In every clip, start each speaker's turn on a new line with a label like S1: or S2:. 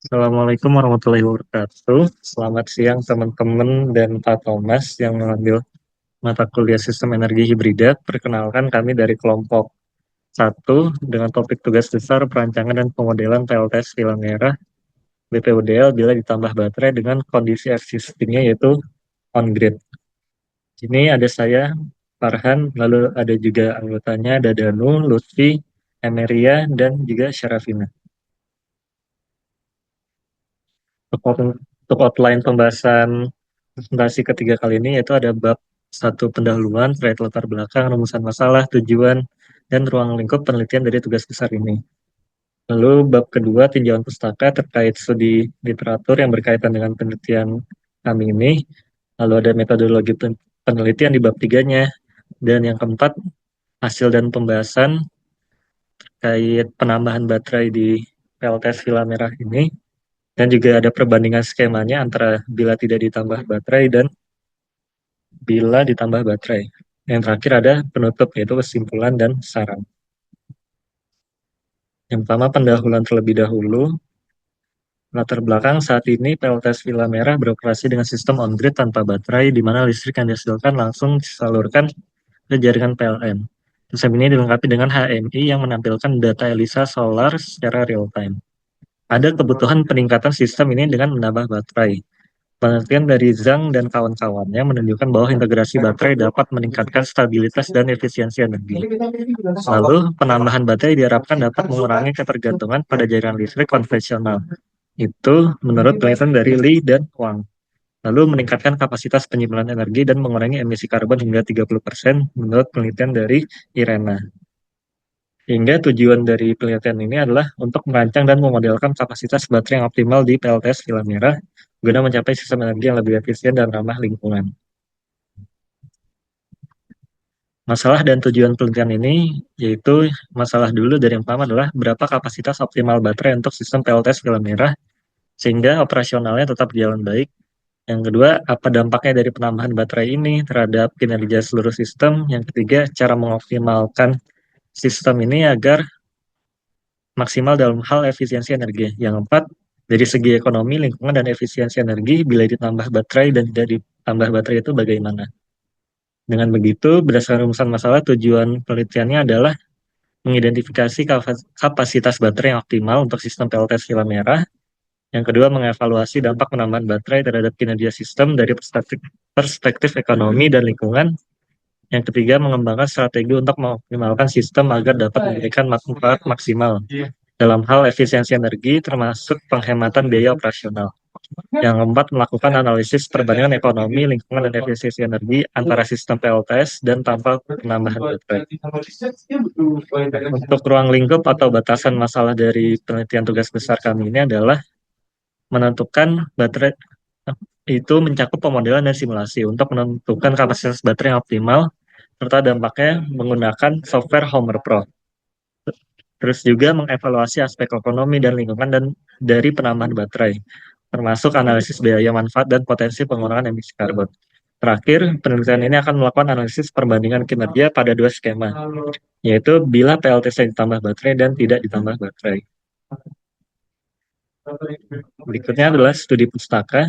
S1: Assalamualaikum warahmatullahi wabarakatuh. Selamat siang teman-teman dan Pak Thomas yang mengambil mata kuliah Sistem Energi Hibrida. Perkenalkan kami dari kelompok satu dengan topik tugas besar perancangan dan pemodelan PLTS Vilang Merah BPUDL bila ditambah baterai dengan kondisi existingnya yaitu on-grid. Ini ada saya, Farhan, lalu ada juga anggotanya, ada Danu, Lutfi, Emeria, dan juga Syarafina. Untuk outline pembahasan presentasi ketiga kali ini yaitu ada bab satu pendahuluan, terkait latar belakang, rumusan masalah, tujuan, dan ruang lingkup penelitian dari tugas besar ini. Lalu bab kedua tinjauan pustaka terkait studi literatur yang berkaitan dengan penelitian kami ini. Lalu ada metodologi penelitian di bab tiganya. Dan yang keempat, hasil dan pembahasan terkait penambahan baterai di PLTS Villa Merah ini. Dan juga ada perbandingan skemanya antara bila tidak ditambah baterai dan bila ditambah baterai. Yang terakhir ada penutup, yaitu kesimpulan dan saran. Yang pertama, pendahuluan terlebih dahulu. Latar belakang saat ini PLTS Villa Merah beroperasi dengan sistem on-grid tanpa baterai, di mana listrik yang dihasilkan langsung disalurkan ke jaringan PLN. Sistem ini dilengkapi dengan HMI yang menampilkan data ELISA solar secara real-time. Ada kebutuhan peningkatan sistem ini dengan menambah baterai. Penelitian dari Zhang dan kawan-kawannya menunjukkan bahwa integrasi baterai dapat meningkatkan stabilitas dan efisiensi energi. Lalu, penambahan baterai diharapkan dapat mengurangi ketergantungan pada jaringan listrik konvensional. Itu menurut penelitian dari Lee dan Wang. Lalu meningkatkan kapasitas penyimpanan energi dan mengurangi emisi karbon hingga 30% menurut penelitian dari Irena. Hingga tujuan dari penelitian ini adalah untuk merancang dan memodelkan kapasitas baterai yang optimal di PLTS Villa Merah guna mencapai sistem energi yang lebih efisien dan ramah lingkungan. Masalah dan tujuan penelitian ini yaitu masalah dulu dari yang pertama adalah berapa kapasitas optimal baterai untuk sistem PLTS Villa Merah sehingga operasionalnya tetap berjalan baik. Yang kedua, apa dampaknya dari penambahan baterai ini terhadap kinerja seluruh sistem. Yang ketiga, cara mengoptimalkan sistem ini agar maksimal dalam hal efisiensi energi. Yang keempat, dari segi ekonomi, lingkungan, dan efisiensi energi, bila ditambah baterai dan tidak ditambah baterai itu bagaimana? Dengan begitu, berdasarkan rumusan masalah, tujuan penelitiannya adalah mengidentifikasi kapasitas baterai yang optimal untuk sistem PLTS Villa Merah. Yang kedua, mengevaluasi dampak penambahan baterai terhadap kinerja sistem dari perspektif ekonomi dan lingkungan. Yang ketiga, mengembangkan strategi untuk mengoptimalkan sistem agar dapat memberikan manfaat maksimal dalam hal efisiensi energi, termasuk penghematan biaya operasional. Yang keempat, melakukan analisis perbandingan ekonomi, lingkungan, dan efisiensi energi antara sistem PLTS dan tanpa penambahan baterai. Untuk ruang lingkup atau batasan masalah dari penelitian tugas besar kami ini adalah menentukan baterai itu mencakup pemodelan dan simulasi untuk menentukan kapasitas baterai yang optimal serta dampaknya menggunakan software Homer Pro. Terus juga mengevaluasi aspek ekonomi dan lingkungan dan dari penambahan baterai, termasuk analisis biaya manfaat dan potensi pengurangan emisi karbon. Terakhir, penelitian ini akan melakukan analisis perbandingan kinerja pada dua skema, yaitu bila PLTC ditambah baterai dan tidak ditambah baterai. Berikutnya adalah studi pustaka.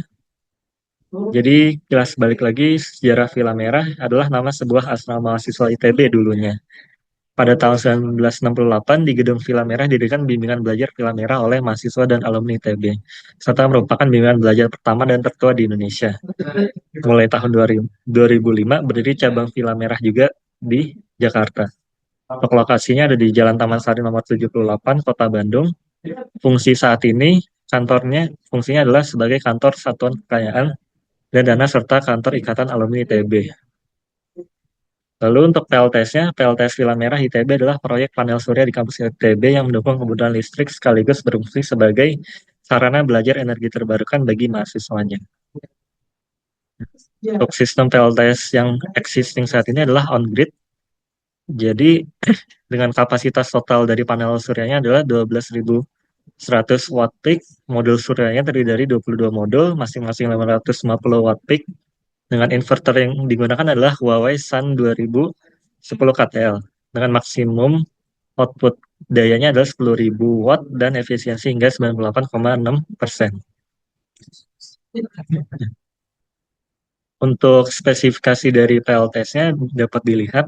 S1: Jadi, jelas balik lagi, sejarah Villa Merah adalah nama sebuah asrama mahasiswa ITB dulunya. Pada tahun 1968, di gedung Villa Merah didirikan bimbingan belajar Villa Merah oleh mahasiswa dan alumni ITB, serta merupakan bimbingan belajar pertama dan tertua di Indonesia. Mulai tahun 2005, berdiri cabang Villa Merah juga di Jakarta. Untuk lokasinya ada di Jalan Taman Sari nomor 78, Kota Bandung. Fungsi saat ini, fungsinya adalah sebagai kantor Satuan Kekayaan dan Dana serta kantor Ikatan Alumni ITB. Lalu untuk PLTS-nya, PLTS Villa Merah ITB adalah proyek panel surya di kampus ITB yang mendukung kebutuhan listrik sekaligus berfungsi sebagai sarana belajar energi terbarukan bagi mahasiswanya. Untuk sistem PLTS yang existing saat ini adalah on-grid. Jadi dengan kapasitas total dari panel suryanya adalah 12.100 watt peak. Modul suryanya terdiri dari 22 modul, masing-masing 550 watt peak. Dengan inverter yang digunakan adalah Huawei Sun 2010 KTL dengan maksimum output dayanya adalah 10.000 watt dan efisiensi hingga 98,6%. Untuk spesifikasi dari PLTS-nya dapat dilihat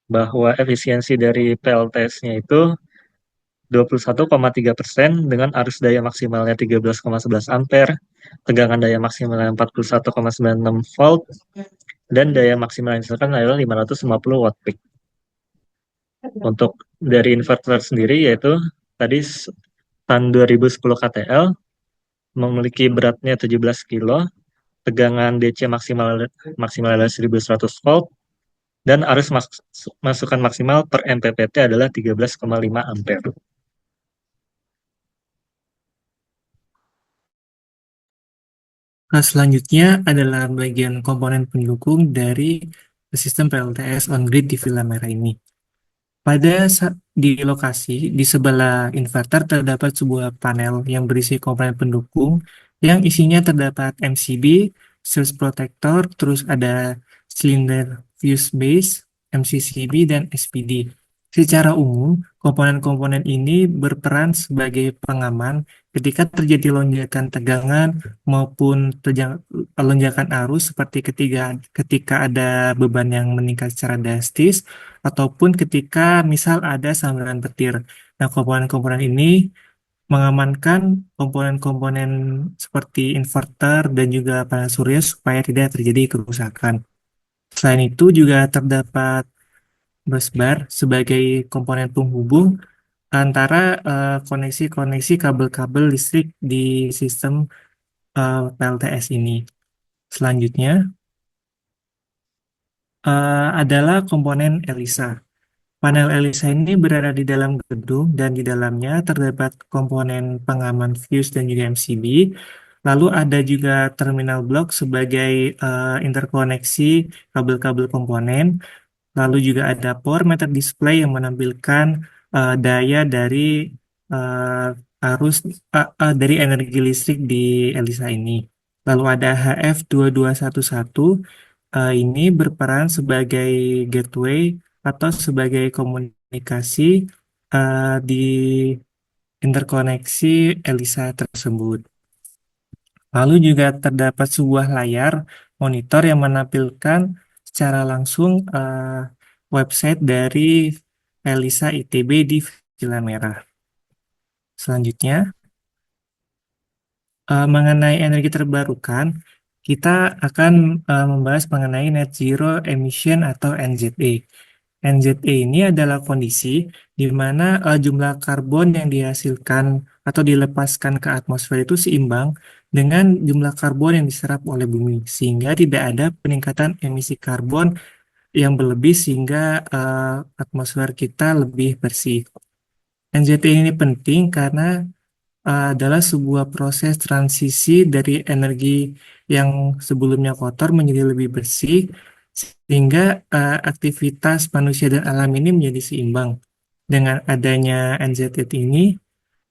S1: bahwa efisiensi dari PLTS-nya itu 21,3% dengan arus daya maksimalnya 13,11 ampere, tegangan daya maksimalnya 41,96 volt, dan daya maksimal yang dihasilkan adalah 550 watt peak. Untuk dari inverter sendiri yaitu tadi TAN 2010 KTL memiliki beratnya 17 kilo, tegangan DC maksimal maksimal adalah 1100 volt, dan arus masukan maksimal per MPPT adalah 13,5 ampere.
S2: Nah, selanjutnya adalah bagian komponen pendukung dari sistem PLTS on-grid di Villa Merah ini. Di lokasi, di sebelah inverter terdapat sebuah panel yang berisi komponen pendukung yang isinya terdapat MCB, surge protector, terus ada silinder fuse base, MCCB, dan SPD. Secara umum, komponen-komponen ini berperan sebagai pengaman ketika terjadi lonjakan tegangan maupun lonjakan arus seperti ketika ada beban yang meningkat secara drastis ataupun ketika misal ada sambaran petir. Nah, komponen-komponen ini mengamankan komponen-komponen seperti inverter dan juga panel surya supaya tidak terjadi kerusakan. Selain itu juga terdapat busbar sebagai komponen penghubung antara koneksi-koneksi kabel-kabel listrik di sistem PLTS ini. Selanjutnya adalah komponen ELISA. Panel ELISA ini berada di dalam gedung dan di dalamnya terdapat komponen pengaman fuse dan juga MCB. Lalu ada juga terminal blok sebagai interkoneksi kabel-kabel komponen. Lalu juga ada power meter display yang menampilkan daya dari arus dari energi listrik di ELISA ini. Lalu ada HF2211 ini berperan sebagai gateway atau sebagai komunikasi di interkoneksi ELISA tersebut. Lalu juga terdapat sebuah layar monitor yang menampilkan secara langsung website dari ELISA ITB di Villa Merah. Selanjutnya, mengenai energi terbarukan, kita akan membahas mengenai Net Zero Emission atau NZE. NZE ini adalah kondisi di mana jumlah karbon yang dihasilkan atau dilepaskan ke atmosfer itu seimbang dengan jumlah karbon yang diserap oleh bumi, sehingga tidak ada peningkatan emisi karbon yang berlebih sehingga atmosfer kita lebih bersih. NZE ini penting karena adalah sebuah proses transisi dari energi yang sebelumnya kotor menjadi lebih bersih, sehingga aktivitas manusia dan alam ini menjadi seimbang. Dengan adanya NZT ini,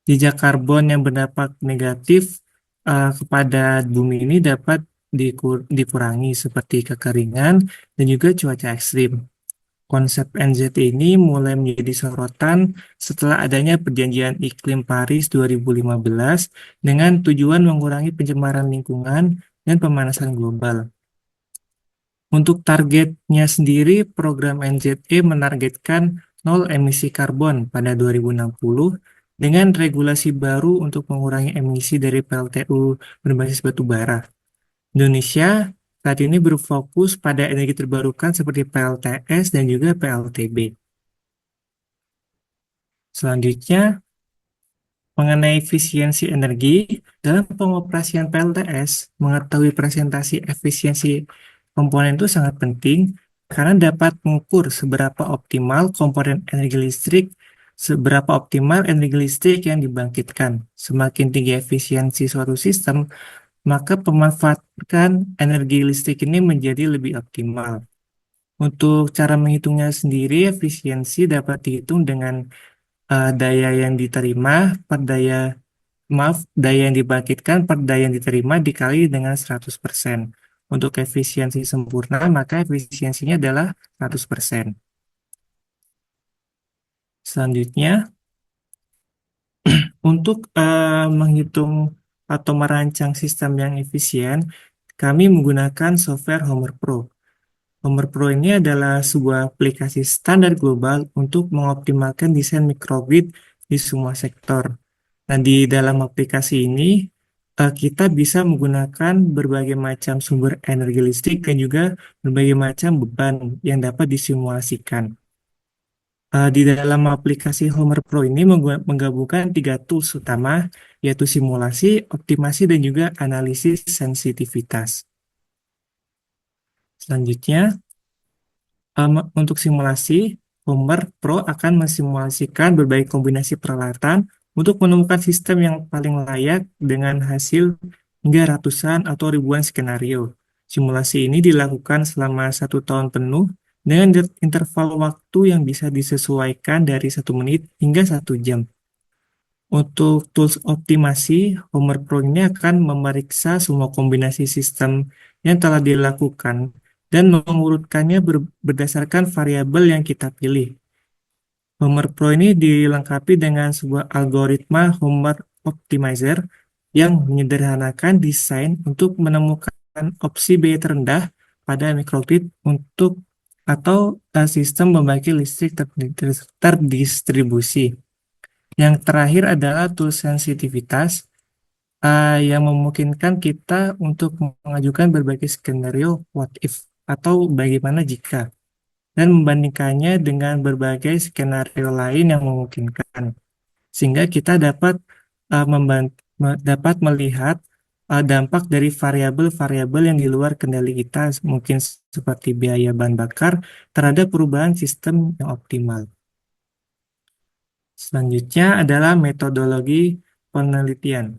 S2: jejak karbon yang berdampak negatif kepada bumi ini dapat dikurangi seperti kekeringan dan juga cuaca ekstrim. Konsep NZT ini mulai menjadi sorotan setelah adanya Perjanjian Iklim Paris 2015 dengan tujuan mengurangi pencemaran lingkungan dan pemanasan global. Untuk targetnya sendiri, program NZE menargetkan nol emisi karbon pada 2060 dengan regulasi baru untuk mengurangi emisi dari PLTU berbasis batu bara. Indonesia saat ini berfokus pada energi terbarukan seperti PLTS dan juga PLTB. Selanjutnya, mengenai efisiensi energi, dalam pengoperasian PLTS, mengetahui presentasi efisiensi komponen itu sangat penting karena dapat mengukur seberapa optimal energi listrik yang dibangkitkan. Semakin tinggi efisiensi suatu sistem, maka pemanfaatan energi listrik ini menjadi lebih optimal. Untuk cara menghitungnya sendiri, efisiensi dapat dihitung dengan daya yang diterima per daya yang dibangkitkan per daya yang diterima dikali dengan 100%. Untuk efisiensi sempurna, maka efisiensinya adalah 100%. Selanjutnya, Untuk menghitung atau merancang sistem yang efisien, kami menggunakan software Homer Pro. Homer Pro ini adalah sebuah aplikasi standar global untuk mengoptimalkan desain microgrid di semua sektor. Nah, di dalam aplikasi ini, kita bisa menggunakan berbagai macam sumber energi listrik dan juga berbagai macam beban yang dapat disimulasikan. Di dalam aplikasi Homer Pro ini menggabungkan tiga tools utama, yaitu simulasi, optimasi, dan juga analisis sensitivitas. Selanjutnya, untuk simulasi, Homer Pro akan mensimulasikan berbagai kombinasi peralatan untuk menemukan sistem yang paling layak dengan hasil hingga ratusan atau ribuan skenario. Simulasi ini dilakukan selama 1 tahun penuh dengan interval waktu yang bisa disesuaikan dari 1 menit hingga 1 jam. Untuk tools optimasi, Homer Pro ini akan memeriksa semua kombinasi sistem yang telah dilakukan dan mengurutkannya berdasarkan variabel yang kita pilih. Homer Pro ini dilengkapi dengan sebuah algoritma Homer Optimizer yang menyederhanakan desain untuk menemukan opsi biaya terendah pada microgrid untuk atau sistem membagi listrik terdistribusi. Yang terakhir adalah tool sensitivitas yang memungkinkan kita untuk mengajukan berbagai skenario what if atau bagaimana jika dan membandingkannya dengan berbagai skenario lain yang memungkinkan sehingga kita dapat dapat melihat dampak dari variabel-variabel yang di luar kendali kita mungkin seperti biaya bahan bakar terhadap perubahan sistem yang optimal. Selanjutnya adalah metodologi penelitian.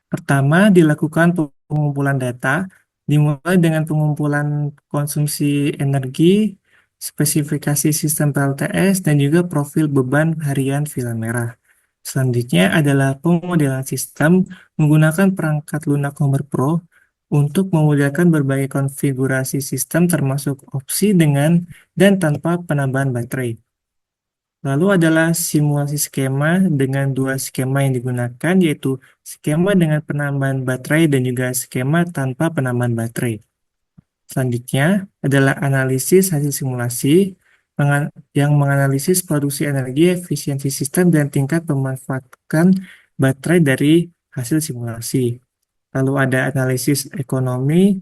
S2: Pertama, dilakukan pengumpulan data, dimulai dengan pengumpulan konsumsi energi, spesifikasi sistem PLTS, dan juga profil beban harian villa merah. Selanjutnya adalah pemodelan sistem menggunakan perangkat lunak Homer Pro untuk memodelkan berbagai konfigurasi sistem termasuk opsi dengan dan tanpa penambahan baterai. Lalu adalah simulasi skema dengan dua skema yang digunakan, yaitu skema dengan penambahan baterai dan juga skema tanpa penambahan baterai. Selanjutnya adalah analisis hasil simulasi yang menganalisis produksi energi, efisiensi sistem, dan tingkat pemanfaatan baterai dari hasil simulasi. Lalu ada analisis ekonomi,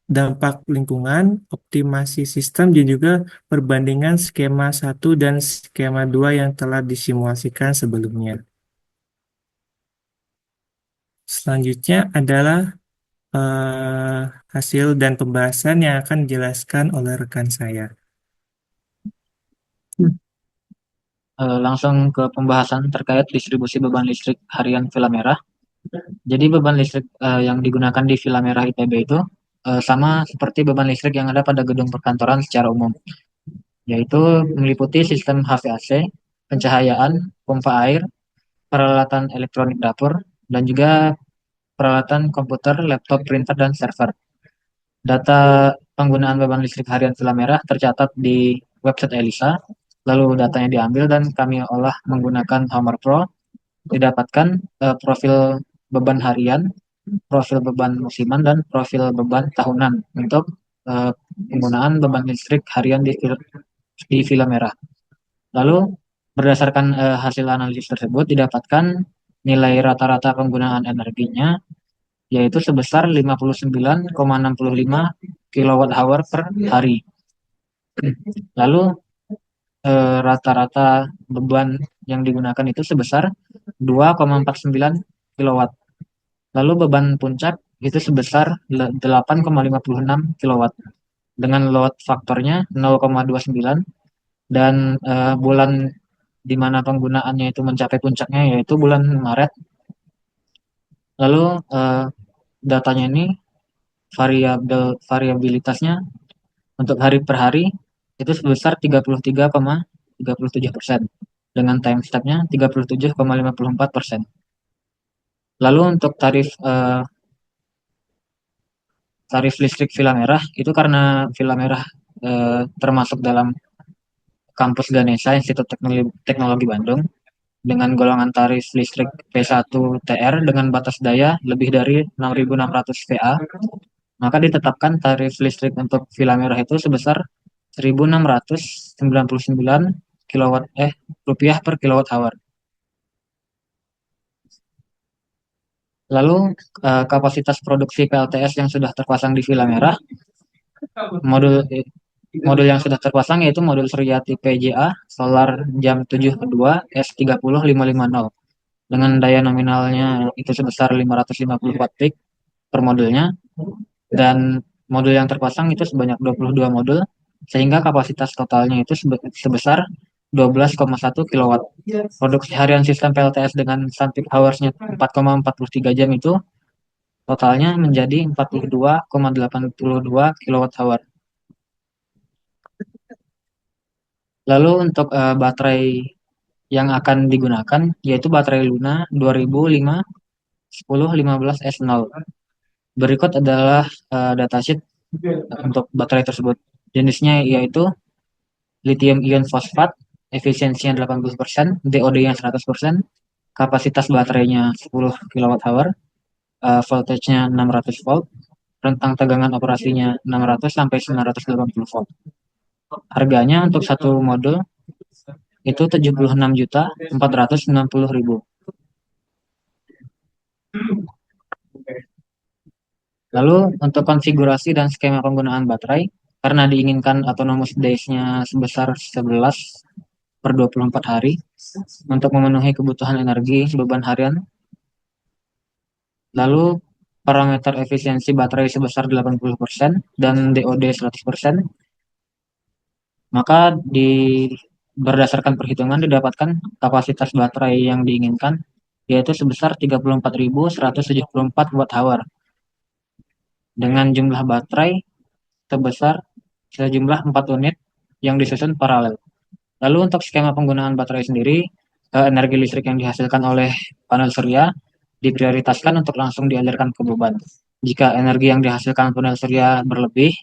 S2: dampak lingkungan, optimasi sistem, dan juga perbandingan skema 1 dan skema 2 yang telah disimulasikan sebelumnya. Selanjutnya adalah hasil dan pembahasan yang akan dijelaskan oleh rekan saya.
S3: Langsung ke pembahasan terkait distribusi beban listrik harian villa merah. Jadi beban listrik yang digunakan di villa merah ITB itu sama seperti beban listrik yang ada pada gedung perkantoran secara umum, yaitu meliputi sistem HVAC, pencahayaan, pompa air, peralatan elektronik dapur, dan juga peralatan komputer, laptop, printer, dan server. Data penggunaan beban listrik harian villa merah tercatat di website Elisa, lalu datanya diambil dan kami olah menggunakan Homer Pro, didapatkan profil beban harian, profil beban musiman, dan profil beban tahunan untuk penggunaan beban listrik harian di villa merah. Lalu berdasarkan hasil analisis tersebut didapatkan nilai rata-rata penggunaan energinya yaitu sebesar 59,65 kWh per hari. Lalu rata-rata beban yang digunakan itu sebesar 2,49 kW. Lalu beban puncak itu sebesar 8,56 kW dengan load faktornya 0,29 dan bulan di mana penggunaannya itu mencapai puncaknya yaitu bulan Maret. Lalu datanya ini variabilitasnya untuk hari per hari itu sebesar 33,37% dengan time step-nya 37,54%. Lalu untuk tarif listrik Villa Merah itu karena Villa Merah termasuk dalam kampus Ganesha Institut Teknologi Bandung. dengan golongan tarif listrik P1TR dengan batas daya lebih dari 6.600 VA, maka ditetapkan tarif listrik untuk Villa Merah itu sebesar 1.699 kilowatt rupiah per kilowatt hour. Lalu kapasitas produksi PLTS yang sudah terpasang di Villa Merah, modul modul yang sudah terpasang yaitu modul Surya tipe JA solar jam 7 kedua S30550 dengan daya nominalnya itu sebesar 550 watt peak per modulnya, dan modul yang terpasang itu sebanyak 22 modul sehingga kapasitas totalnya itu sebesar 12,1 kilowatt. Produksi harian sistem PLTS dengan sun peak hours-nya 4,43 jam itu totalnya menjadi 42,82 kilowatt hour. Lalu untuk baterai yang akan digunakan yaitu baterai Luna 2005 10 15 S0. Berikut adalah datasheet untuk baterai tersebut. Jenisnya yaitu lithium ion fosfat, efisiensinya 80%, DOD-nya 100%, kapasitas baterainya 10 kWh, voltage-nya 600 volt, rentang tegangan operasinya 600 sampai 980 volt. Harganya untuk satu modul itu 76.460.000. Lalu untuk konfigurasi dan skema penggunaan baterai, karena diinginkan autonomous days-nya sebesar 11 per 24 hari untuk memenuhi kebutuhan energi beban harian. Lalu parameter efisiensi baterai sebesar 80% dan DOD 100%, maka berdasarkan perhitungan didapatkan kapasitas baterai yang diinginkan yaitu sebesar 34.174 watt-hour dengan jumlah baterai sebesar sejumlah 4 unit yang disusun paralel. Lalu untuk skema penggunaan baterai sendiri, energi listrik yang dihasilkan oleh panel surya diprioritaskan untuk langsung dialirkan ke beban. Jika energi yang dihasilkan panel surya berlebih,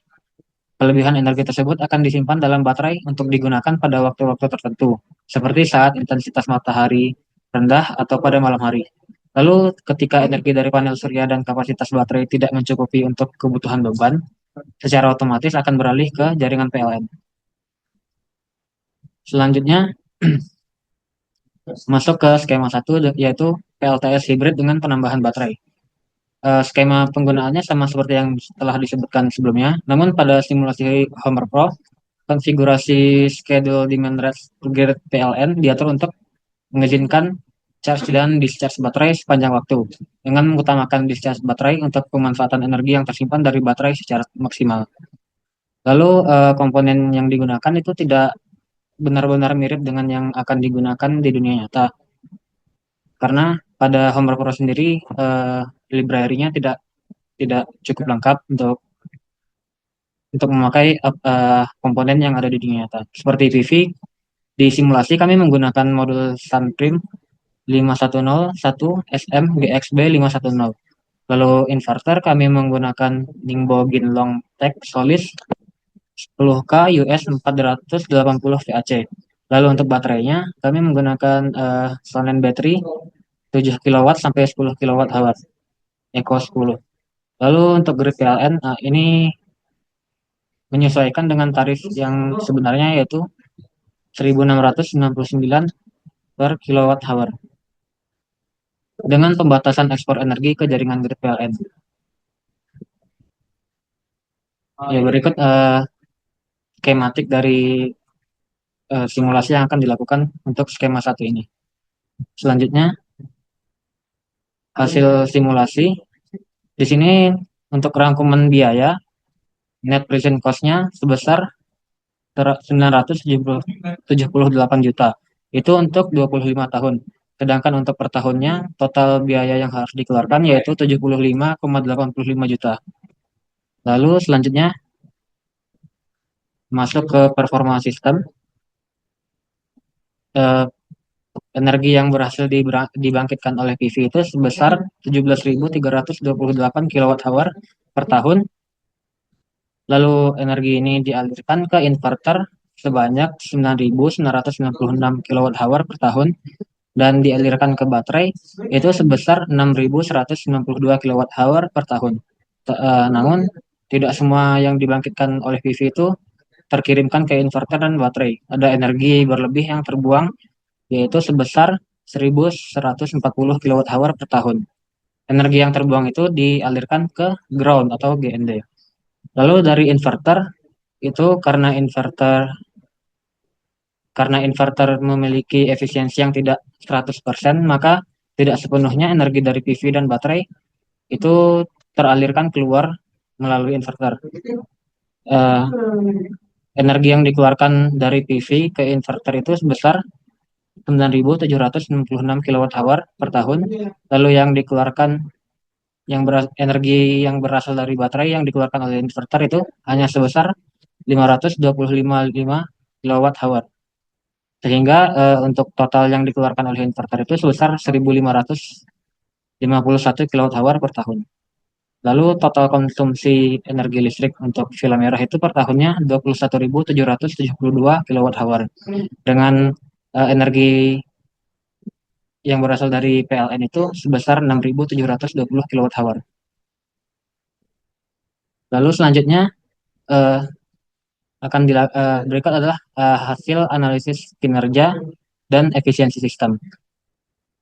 S3: kelebihan energi tersebut akan disimpan dalam baterai untuk digunakan pada waktu-waktu tertentu, seperti saat intensitas matahari rendah atau pada malam hari. Lalu ketika energi dari panel surya dan kapasitas baterai tidak mencukupi untuk kebutuhan beban, secara otomatis akan beralih ke jaringan PLN. Selanjutnya, masuk ke skema 1 yaitu PLTS hybrid dengan penambahan baterai. Skema penggunaannya sama seperti yang telah disebutkan sebelumnya, namun pada simulasi Homer Pro, konfigurasi schedule demand grid PLN diatur untuk mengizinkan charge dan discharge baterai sepanjang waktu, dengan mengutamakan discharge baterai untuk pemanfaatan energi yang tersimpan dari baterai secara maksimal. Lalu komponen yang digunakan itu tidak benar-benar mirip dengan yang akan digunakan di dunia nyata. Karena pada Homer Pro sendiri library-nya tidak cukup lengkap untuk memakai komponen yang ada di dunia nyata. Seperti PV, di simulasi kami menggunakan modul Sunprim 5101 SM GXB 510. Lalu inverter kami menggunakan Ningbo Ginlong Tech Solis 10K US 480 VAC. Lalu untuk baterainya kami menggunakan Sonnen Battery 7 kW sampai 10 kWh Eco 10. Lalu untuk grid PLN ini menyesuaikan dengan tarif yang sebenarnya yaitu 1.699 per kWh dengan pembatasan ekspor energi ke jaringan grid PLN. Ya, berikut skematik dari simulasi yang akan dilakukan untuk skema 1 ini. Selanjutnya, hasil simulasi. Di sini untuk rangkuman biaya, net present cost-nya sebesar 978 juta. Itu untuk 25 tahun. Sedangkan untuk per tahunnya, total biaya yang harus dikeluarkan yaitu 75,85 juta. Lalu selanjutnya, masuk ke performa sistem. Energi yang berhasil dibangkitkan oleh PV itu sebesar 17.328 kWh per tahun. Lalu energi ini dialirkan ke inverter sebanyak 9.996 kWh per tahun dan dialirkan ke baterai itu sebesar 6.192 kWh per tahun. Namun tidak semua yang dibangkitkan oleh PV itu terkirimkan ke inverter dan baterai. Ada energi berlebih yang terbuang yaitu sebesar 1.140 kWh per tahun. Energi yang terbuang itu dialirkan ke ground atau GND. Lalu dari inverter itu karena inverter memiliki efisiensi yang tidak 100%, maka tidak sepenuhnya energi dari PV dan baterai itu teralirkan keluar melalui inverter. Eh, Energi yang dikeluarkan dari PV ke inverter itu sebesar 9.766 kWh per tahun. Lalu energi yang berasal dari baterai yang dikeluarkan oleh inverter itu hanya sebesar 525,5 kWh. Sehingga untuk total yang dikeluarkan oleh inverter itu sebesar 1.551 kWh per tahun. Lalu total konsumsi energi listrik untuk villa merah itu per tahunnya 21.772 kWh. Dengan energi yang berasal dari PLN itu sebesar 6.720 kWh. Lalu selanjutnya eh, berikut adalah hasil analisis kinerja dan efisiensi sistem.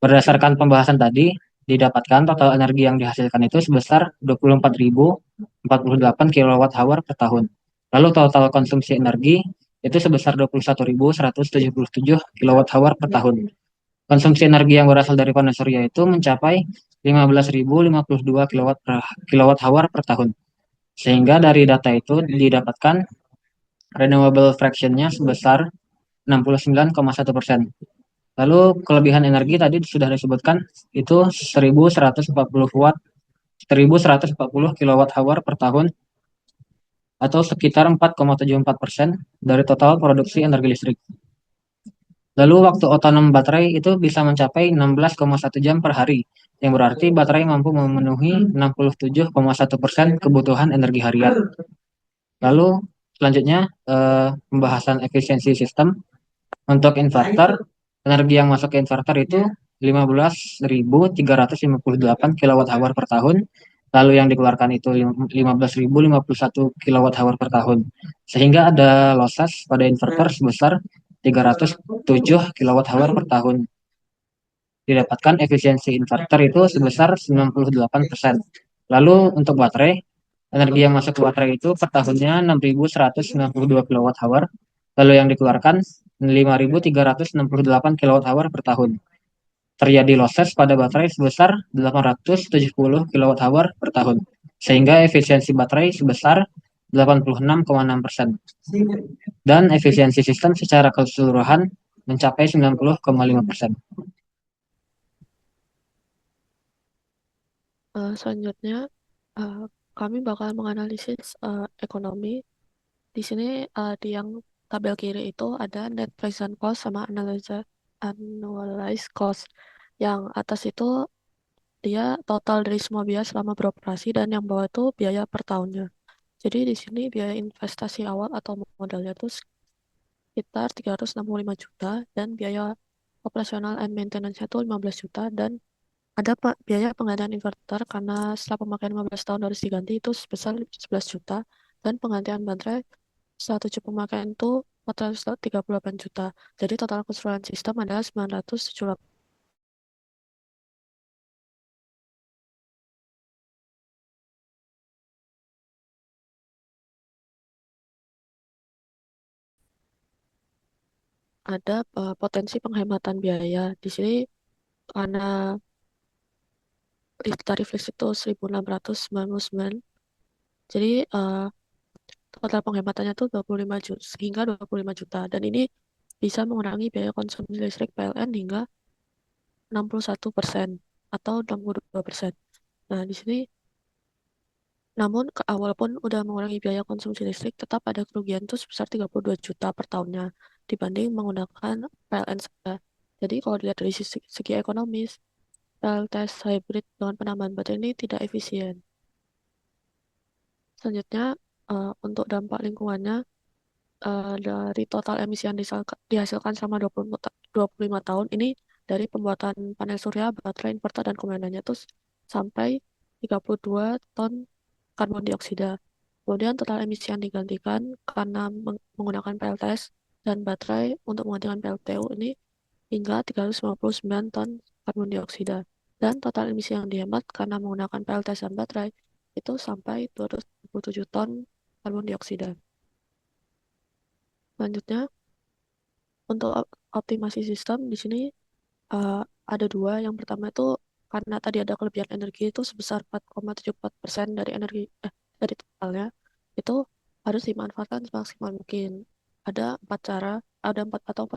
S3: Berdasarkan pembahasan tadi, didapatkan total energi yang dihasilkan itu sebesar 24.048 kWh per tahun. Lalu total konsumsi energi itu sebesar 21.177 kWh per tahun. Konsumsi energi yang berasal dari panel surya itu mencapai 15.052 kWh per tahun. Sehingga dari data itu didapatkan renewable fraction-nya sebesar 69,1%. Lalu kelebihan energi tadi sudah disebutkan itu 1.140 watt, 1.140 kWh per tahun atau sekitar 4,74% dari total produksi energi listrik. Lalu waktu otonom baterai itu bisa mencapai 16,1 jam per hari, yang berarti baterai mampu memenuhi 67,1% kebutuhan energi harian. Lalu selanjutnya pembahasan efisiensi sistem. Untuk inverter, energi yang masuk ke inverter itu 15.358 kWh per tahun, lalu yang dikeluarkan itu 15.051 kWh per tahun. Sehingga ada losses pada inverter sebesar 307 kWh per tahun. Didapatkan efisiensi inverter itu sebesar 98%. Lalu untuk baterai, energi yang masuk ke baterai itu per tahunnya 6.192 kWh, lalu yang dikeluarkan 5.368 kWh per tahun. Terjadi losses pada baterai sebesar 870 kWh per tahun, sehingga efisiensi baterai sebesar 86,6%. Dan efisiensi sistem secara keseluruhan mencapai 90,5%.
S4: Selanjutnya, uh, kami bakal menganalisis ekonomi. Di sini di yang tabel kiri itu ada net present cost sama annualized cost. Yang atas itu dia total dari semua biaya selama beroperasi dan yang bawah itu biaya per tahunnya. Jadi di sini biaya investasi awal atau modalnya itu sekitar 365 juta dan biaya operasional and maintenance-nya itu 15 juta dan ada biaya pengadaan inverter karena setelah pemakaian 15 tahun harus diganti itu sebesar 11 juta dan penggantian baterai setelah 7 pemakaian itu 438 juta. Jadi total keseluruhan sistem adalah 978. Ada potensi penghematan biaya. Di sini karena tarif listrik itu 1.699. Jadi total penghematannya tuh 25 juta hingga 25 juta dan ini bisa mengurangi biaya konsumsi listrik PLN hingga 61% atau 62%. Nah, di sini namun walaupun udah mengurangi biaya konsumsi listrik, tetap ada kerugian tuh sebesar 32 juta per tahunnya dibanding menggunakan PLN saja. Jadi kalau dilihat dari segi ekonomis, PLTS hybrid dengan penambahan baterai ini tidak efisien. Selanjutnya, untuk dampak lingkungannya, dari total emisi yang dihasilkan selama 25 tahun ini dari pembuatan panel surya, baterai, inverter, dan kombinannya itu sampai 32 ton karbon dioksida. Kemudian total emisi yang digantikan karena menggunakan PLTS dan baterai untuk menggantikan PLTU ini hingga 359 ton karbon dioksida. Dan total emisi yang dihemat karena menggunakan PLTS dan baterai itu sampai 227 ton karbon dioksida. Selanjutnya, untuk optimasi sistem di sini eh, ada dua. Yang pertama itu karena tadi ada kelebihan energi itu sebesar 4,74% dari energi dari totalnya itu harus dimanfaatkan semaksimal mungkin. Ada empat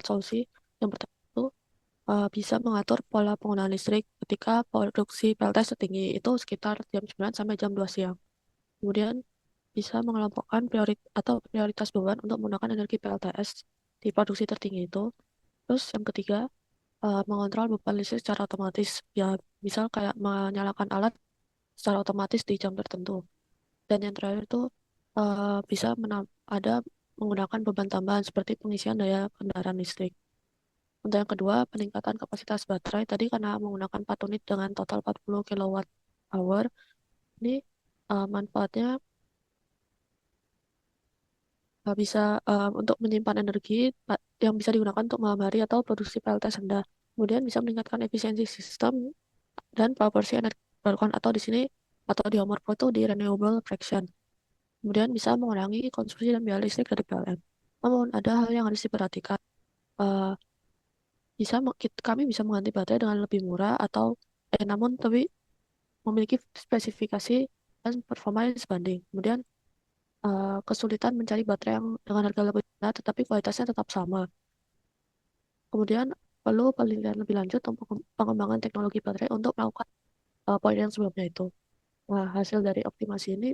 S4: solusi. Yang pertama itu bisa mengatur pola penggunaan listrik ketika produksi PLTS setinggi itu sekitar jam 9 sampai jam 2 siang. Kemudian bisa mengelompokkan prioritas beban untuk menggunakan energi PLTS di produksi tertinggi itu. Terus yang ketiga, mengontrol beban listrik secara otomatis. Ya, misal kayak menyalakan alat secara otomatis di jam tertentu. Dan yang terakhir itu bisa ada menggunakan beban tambahan seperti pengisian daya kendaraan listrik. Untuk yang kedua, peningkatan kapasitas baterai tadi karena menggunakan 4 unit dengan total 40 kilowatt hour. Ini manfaatnya bisa untuk menyimpan energi yang bisa digunakan untuk malam hari atau produksi PLT rendah. Kemudian bisa meningkatkan efisiensi sistem dan proporsi energi terbarukan atau di sini atau di Homer Pro itu di renewable fraction. Kemudian bisa mengurangi konsumsi dan biaya listrik dari PLN. Namun ada hal yang harus diperhatikan. Eh, kami bisa mengganti baterai dengan lebih murah atau namun tapi memiliki spesifikasi dan performa yang sebanding. Kemudian kesulitan mencari baterai yang dengan harga lebih rendah tetapi kualitasnya tetap sama. Kemudian perlu penelitian lebih lanjut untuk pengembangan teknologi baterai untuk melakukan poin yang sebelumnya itu. Nah, hasil dari optimasi ini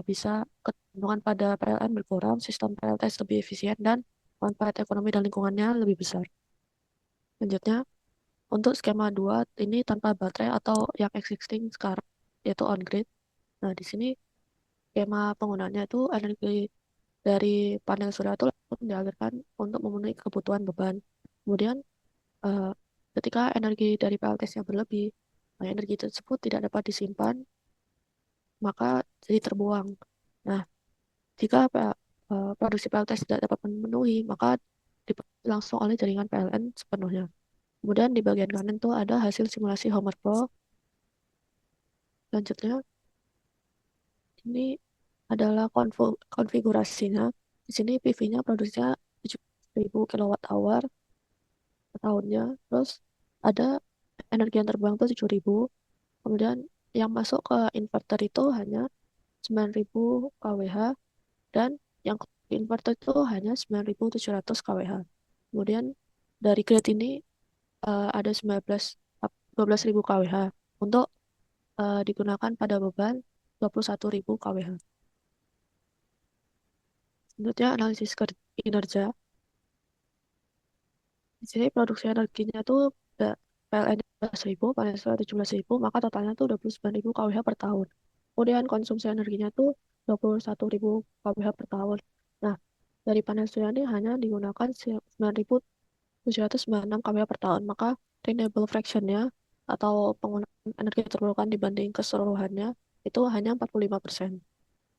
S4: bisa kecenderungan pada PLN berkurang, sistem PLTS lebih efisien, dan manfaat ekonomi dan lingkungannya lebih besar. Selanjutnya, untuk skema 2 ini tanpa baterai atau yang existing sekarang, yaitu on-grid. Nah, di sini skema penggunaannya itu energi dari panel surya itu langsung dialirkan untuk memenuhi kebutuhan beban. Kemudian, eh, ketika energi dari PLTS-nya berlebih, nah, energi tersebut tidak dapat disimpan, maka jadi terbuang. Nah, jika produksi PLTS tidak dapat memenuhi, maka dipenuhi langsung oleh jaringan PLN sepenuhnya. Kemudian di bagian kanan tuh ada hasil simulasi Homer Pro. Selanjutnya, ini adalah konfigurasinya. Di sini PV-nya produksinya 7.000 kWh per tahunnya. Terus ada energi yang terbang tuh 7.000. Kemudian yang masuk ke inverter itu hanya 9.000 kWh dan yang ke inverter itu hanya 9.700 kWh. Kemudian dari grid ini ada 12.000 kWh untuk digunakan pada beban 21.000 kWh. Selanjutnya analisis kinerja. Di sini produksi energinya tuh PLN 11.000, panel surya 17.000, maka totalnya tuh 29.000 kWh per tahun. Kemudian konsumsi energinya tuh 21.000 kWh per tahun. Nah, dari panel surya ini hanya digunakan 9.796 kWh per tahun, maka renewable fraction-nya atau penggunaan energi terbarukan dibanding keseluruhannya itu hanya 45%.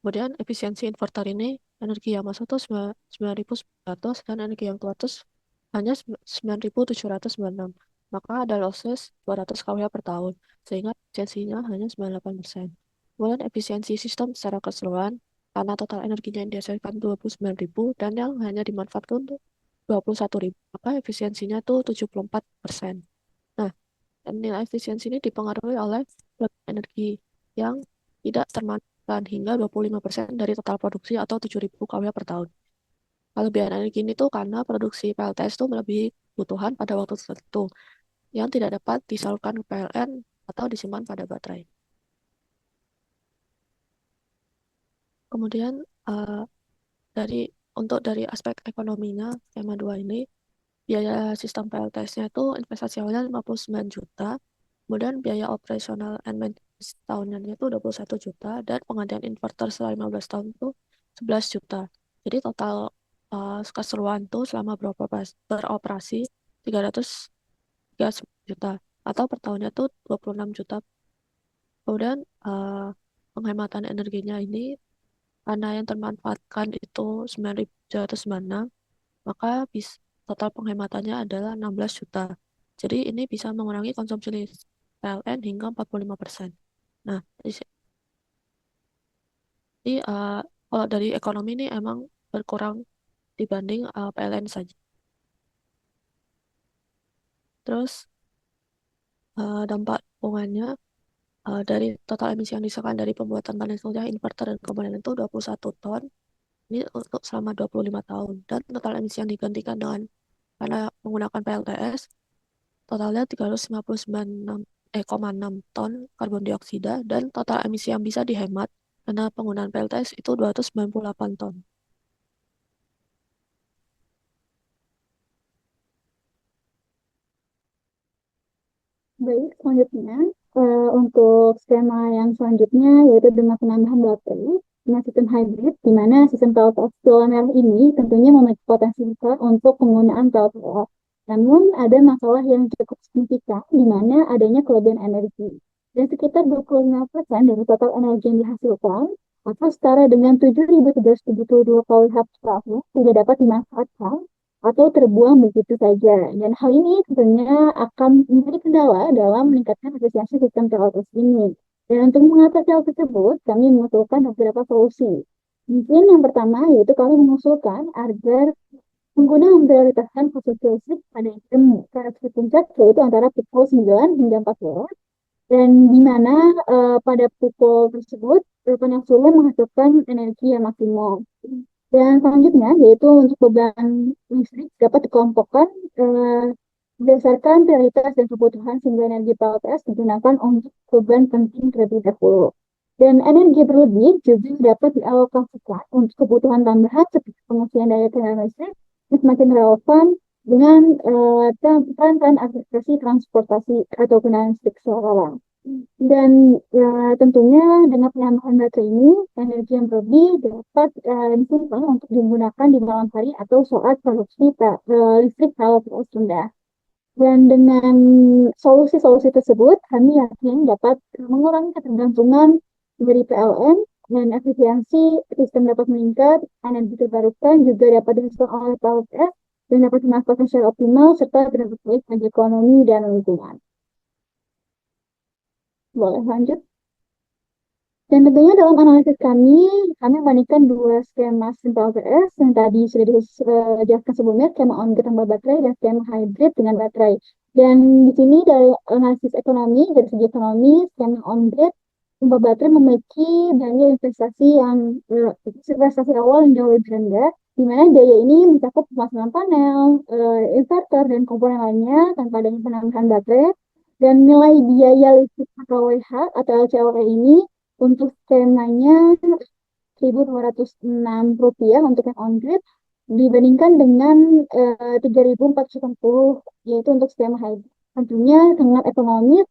S4: Kemudian efisiensi inverter ini energi yang masuk tuh 9.900 dan energi yang keluar tuh hanya 9.796. Maka ada losses 200 kWh per tahun sehingga efisiensinya hanya 98%. Kemudian efisiensi sistem secara keseluruhan karena total energinya yang dihasilkan 29.000 dan yang hanya dimanfaatkan untuk 21.000, maka efisiensinya tuh 74%. Nah, dan nilai efisiensi ini dipengaruhi oleh energi yang tidak termanfaatkan hingga 25% dari total produksi atau 7.000 kWh per tahun. Kelebihan energi ini tuh karena produksi PLTS itu melebihi kebutuhan pada waktu tertentu yang tidak dapat disalurkan ke PLN atau disimpan pada baterai. Kemudian dari dari aspek ekonominya, skema 2 ini, biaya sistem PLTS-nya itu investasi awalnya 59 juta, kemudian biaya operasional and maintenance tahunannya itu 21 juta, dan penggantian inverter selama 15 tahun itu 11 juta. Jadi total keseluruhan tuh selama beroperasi 300 39 juta atau per tahunnya tuh 26 juta. Kemudian penghematan energinya ini karena yang termanfaatkan itu 9.796, maka total penghematannya adalah 16 juta. Jadi ini bisa mengurangi konsumsi PLN hingga 45%. Nah, jadi kalau dari ekonomi ini emang berkurang dibanding PLN saja. Terus dampak lingkungannya dari total emisi yang dihasilkan dari pembuatan panel surya, inverter, dan komponen itu 21 ton. Ini untuk selama 25 tahun. Dan total emisi yang digantikan karena menggunakan PLTS, totalnya 359,6 ton karbon dioksida, dan total emisi yang bisa dihemat karena penggunaan PLTS itu 298 ton.
S5: Baik, selanjutnya untuk skema yang selanjutnya yaitu dengan penambahan baterai dengan sistem hybrid, di mana sistem PLTS solar ini tentunya memiliki potensi besar untuk penggunaan PLTS. Namun ada masalah yang cukup signifikan, di mana adanya kelebihan energi. Dan sekitar 25% dari total energi yang dihasilkan, atau setara dengan 7.372 kWh tidak dapat dimanfaatkan atau terbuang begitu saja. Dan hal ini tentunya akan menjadi kendala dalam meningkatkan efisiensi sistem PLTS ini. Dan untuk mengatasi hal tersebut, kami mengusulkan beberapa solusi. Mungkin yang pertama yaitu kami mengusulkan agar pengguna memprioritaskan konsumsi listrik pada jam karakteristik puncak yaitu antara pukul 9 hingga 14, dan di mana pada pukul tersebut panel surya menghasilkan energi yang maksimal. Dan selanjutnya yaitu untuk beban listrik dapat dikelompokkan berdasarkan prioritas dan kebutuhan sehingga energi PLTS digunakan untuk beban penting terlebih dahulu. Dan energi berlebih juga dapat dialokasikan untuk kebutuhan tambahan seperti pengisian daya kendaraan listrik yang semakin relevan dengan tren aplikasi transportasi atau kendaraan listrik sekarang. Dan tentunya dengan penambahan baterai ini, energi yang berlebih dapat disimpan untuk digunakan di malam hari atau saat produksi listrik PLTS rendah. Dan dengan solusi-solusi tersebut, kami yakin dapat mengurangi ketergantungan dari PLN dan efisiensi sistem dapat meningkat, energi terbarukan juga dapat dihasilkan oleh PLTS dan dapat dimanfaatkan secara optimal serta berdampak baik bagi ekonomi dan lingkungan. Boleh lanjut. Dan tentunya dalam analisis kami membandingkan dua skema sistem PLTS yang tadi sudah dijelaskan sebelumnya, skema on-grid tanpa baterai dan skema hybrid dengan baterai. Dan di sini dari analisis ekonomi, dari segi ekonomi, skema on-grid tanpa baterai memiliki biaya investasi awal yang jauh lebih rendah, di mana biaya ini mencakup pemasangan panel, inverter, dan komponen lainnya tanpa adanya penambahan baterai. Dan nilai biaya listrik KWH atau LCOE ini untuk skemanya Rp1.206 untuk yang on-grid dibandingkan dengan 3.460 yaitu untuk skema hybrid. Tentunya sangat ekonomis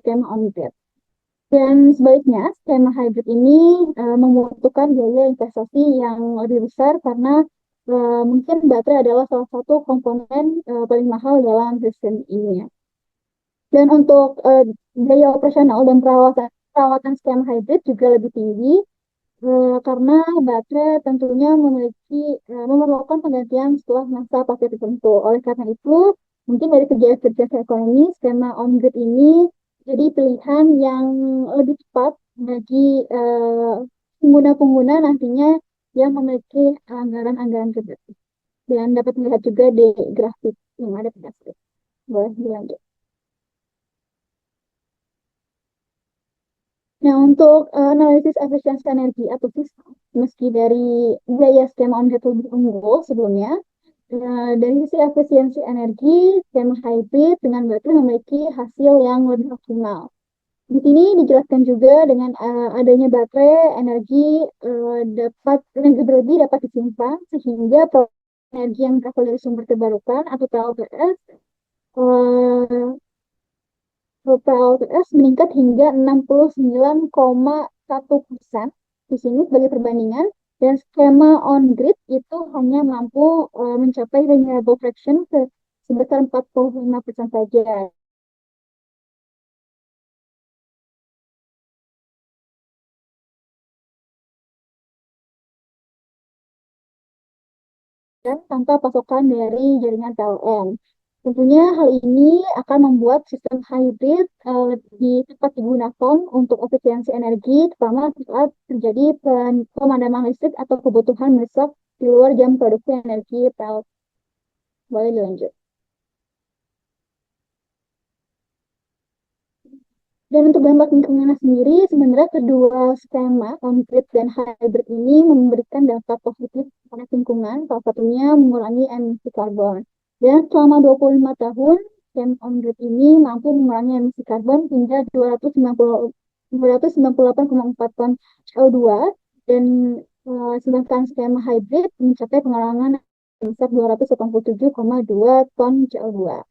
S5: skema on-grid. Dan sebaliknya, skema hybrid ini membutuhkan biaya investasi yang lebih besar karena mungkin baterai adalah salah satu komponen paling mahal dalam sistem ini. Dan untuk biaya operasional dan perawatan skema hybrid juga lebih tinggi karena baterai tentunya memerlukan penggantian setelah masa pakai tertentu. Oleh karena itu, mungkin dari segi efisiensi ekonomi, skema on-grid ini jadi pilihan yang lebih tepat bagi pengguna-pengguna nantinya yang memiliki anggaran-anggaran terbatas. Dan dapat dilihat juga di grafik yang ada pada slide. Boleh dilanjut. Nah, untuk analisis efisiensi energi atau FISA, meski dari biaya skema on-grid lebih unggul sebelumnya, dari sisi efisiensi energi, skema hybrid dengan baterai memiliki hasil yang lebih optimal. Di sini dijelaskan juga dengan adanya baterai, energi berlebih dapat disimpan sehingga energi yang berasal dari sumber terbarukan atau PLTS meningkat hingga 69,1%. Di sini sebagai perbandingan, dan skema on-grid itu hanya mampu mencapai renewable fraction sebesar 45% saja. Dan tanpa pasokan dari jaringan PLN. Tentunya hal ini akan membuat sistem hybrid lebih tepat digunakan untuk efisiensi energi, terutama saat terjadi pemadaman listrik atau kebutuhan mendesak di luar jam produksi energi PLN. Boleh dilanjut. Dan untuk dampak lingkungan sendiri, sebenarnya kedua skema on-grid dan hybrid ini memberikan dampak positif pada lingkungan, salah satunya mengurangi emisi karbon. Dan selama 25 tahun, skema on-grid ini mampu mengurangi emisi karbon hingga 298,4 ton CO2, dan sedangkan skema hybrid mencapai pengurangan sebesar 287,2 ton CO2.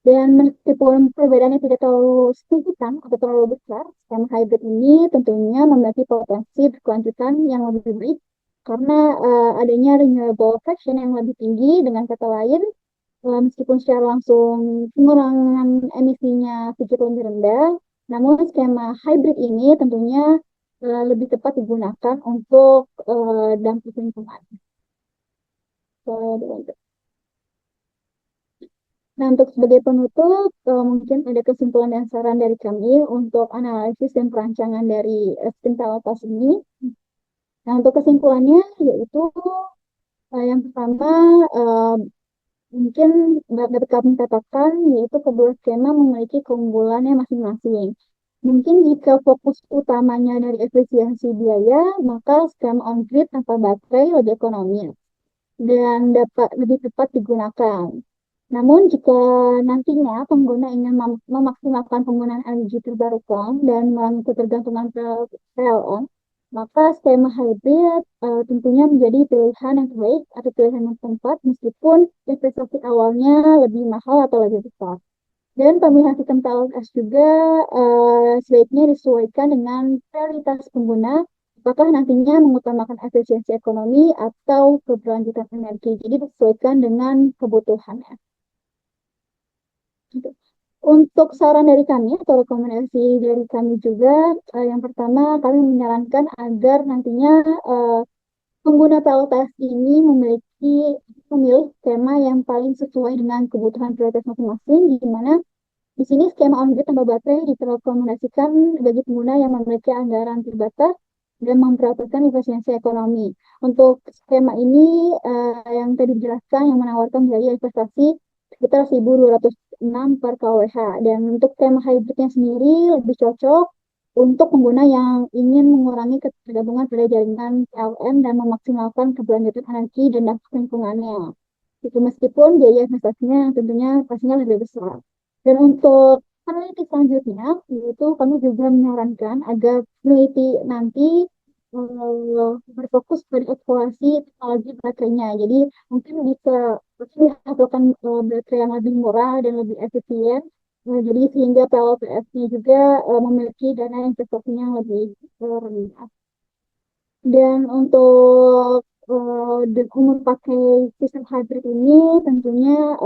S5: Dan meskipun perbedaannya tidak terlalu signifikan atau terlalu besar, skema hybrid ini tentunya memiliki potensi berkelanjutan yang lebih baik karena adanya renewable fraction yang lebih tinggi. Dengan kata lain, meskipun secara langsung pengurangan emisinya sedikit lebih rendah, namun skema hybrid ini tentunya lebih tepat digunakan untuk dampak lingkungan. Nah, untuk sebagai penutup, mungkin ada kesimpulan dan saran dari kami untuk analisis dan perancangan dari sistem PLTAS ini. Nah, untuk kesimpulannya yaitu yang pertama mungkin dapat kami katakan yaitu kedua skema memiliki keunggulannya masing-masing. Mungkin jika fokus utamanya dari efisiensi biaya, maka skema on-grid tanpa baterai lebih ekonomis dan dapat lebih tepat digunakan. Namun jika nantinya pengguna ingin memaksimalkan penggunaan energi terbarukan dan mengurangi ketergantungan PLN, maka skema hybrid tentunya menjadi pilihan yang terbaik atau pilihan yang tepat meskipun investasi awalnya lebih mahal atau lebih besar. Dan pemilihan sistem PLTS juga sebaiknya disesuaikan dengan prioritas pengguna, apakah nantinya mengutamakan efisiensi ekonomi atau keberlanjutan energi. Jadi disesuaikan dengan kebutuhannya. Untuk saran dari kami atau rekomendasi dari kami juga, yang pertama kami menyarankan agar nantinya pengguna PLTS ini memilih skema yang paling sesuai dengan kebutuhan prioritas masing-masing, di mana di sini skema on-grid tanpa baterai direkomendasikan bagi pengguna yang memiliki anggaran terbatas dan memperhatikan efisiensi ekonomi. Untuk skema ini yang tadi dijelaskan yang menawarkan biaya investasi sekitar 1.206 per kWh. Dan untuk skema hybridnya sendiri lebih cocok untuk pengguna yang ingin mengurangi ketergantungan pada jaringan PLN dan memaksimalkan keberlanjutan energi dan dampak lingkungannya. Itu meskipun biaya investasinya tentunya pastinya lebih besar. Dan untuk peneliti selanjutnya, yaitu kami juga menyarankan agar peneliti nanti berfokus pada eksplorasi teknologi baterainya. Jadi mungkin bisa dihasilkan baterai yang lebih murah dan lebih efisien. Jadi sehingga PLTS-nya juga memiliki dana investasinya yang lebih rendah. Dan untuk memakai sistem hybrid ini tentunya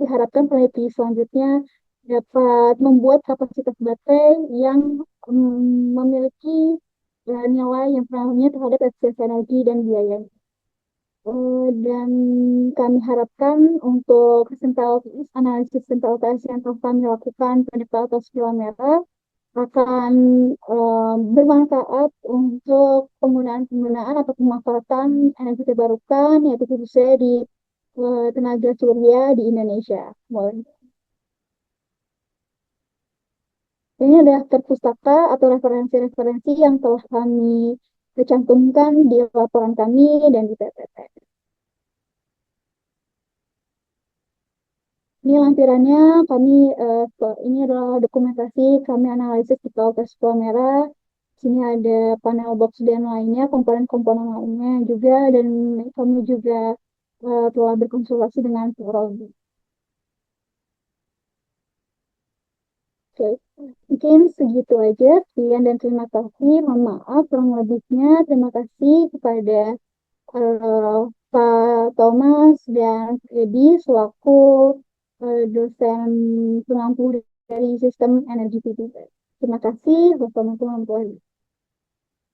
S5: diharapkan peneliti selanjutnya dapat membuat kapasitas baterai yang memiliki nilai yang pengaruhnya terhadap efisiensi energi dan biaya. Dan kami harapkan untuk analisis sistem PLTS yang telah kami lakukan pada PLTS Palmerah akan bermanfaat untuk penggunaan atau pemanfaatan energi terbarukan, yaitu khususnya di tenaga surya di Indonesia. Ini adalah pustaka atau referensi-referensi yang telah kami cantumkan di laporan kami dan di PPT. Ini lampirannya, ini adalah dokumentasi kami analisis di PLTS Palmerah. Sini ada panel box dan lainnya, komponen-komponen lainnya juga, dan kami juga telah berkonsultasi dengan Prodi. Oke, mungkin segitu aja. Sekian dan terima kasih. Mohon maaf kurang lebihnya. Terima kasih kepada Pak Thomas dan Edi selaku dosen pengampu dari sistem energi PTT. Terima kasih. Wassalamualaikum warahmatullahi wabarakatuh.